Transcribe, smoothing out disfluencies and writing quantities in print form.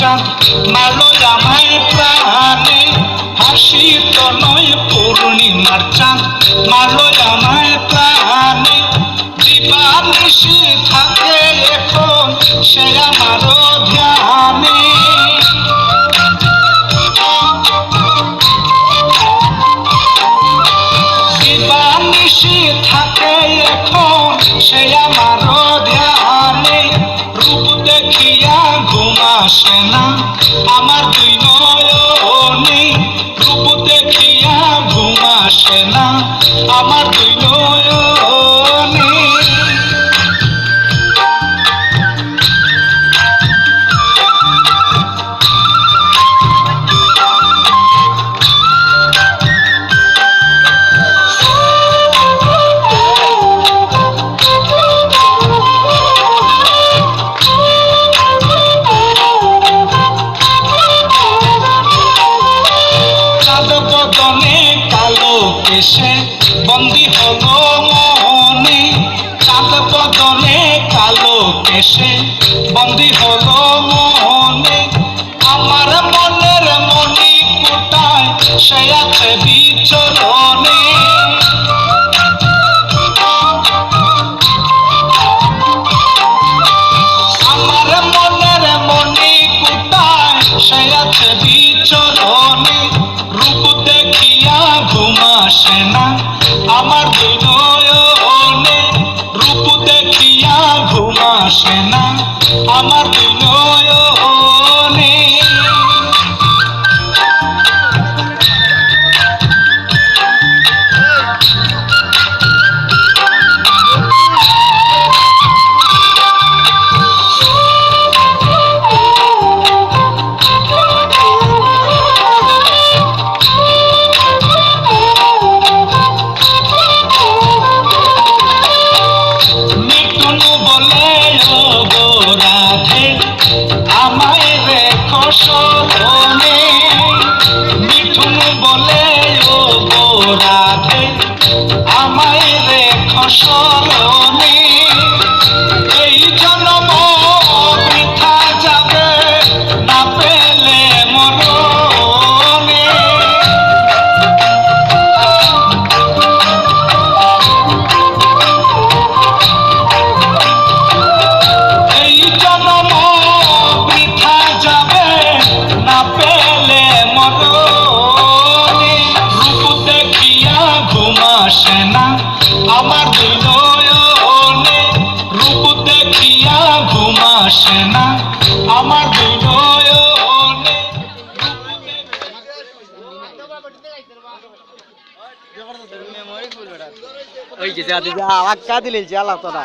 চাঁদ মারলো আমায় প্রাণে, হাসি তো নয় পূর্ণিমার চাঁদ মারলো আমায় প্রাণে, দিবানিশি থাকে এখন সে আমারও ধ্যানে। দিবানিশি থাকে এখন সে আমারও ধ্যানে, রূপ দেখিয়া ঘুম আসে না আমার দুই নয়নে, রূপ দেখিয়া ঘুম আসে না আমার দুই নয়নে। এসে বন্দি হলো মনে, চাঁদ বদনে কালো কেশে বন্দি হলো মনে, আমার মনের মনি কোটায় সে আছে বিচরণে। আমার মনের মনি কোটায় সে আছে বিচরণে, রূপ দেখিয়া ঘুম আসে না আমার দুই নয়নে, রূপ দেখিয়া ঘুম আসে না আমার দুই নয়নে। স্মরণে মিঠুন বলে ও গো রাধে আমায় রেখো স্মরণে, এই জন্ম বৃথা যাবে না পেলে মরণে। এই জন্ম বৃথা যাবে না পেলে মরণে, রূপ দেখিয়া ঘুম আসে না আমার দুই নয়নে, রূপ দেখিয়া ঘুম আসে না আমার দুই নয়নে। ওই যে আওয়াজ কা দিলে জ্বালা তোরা।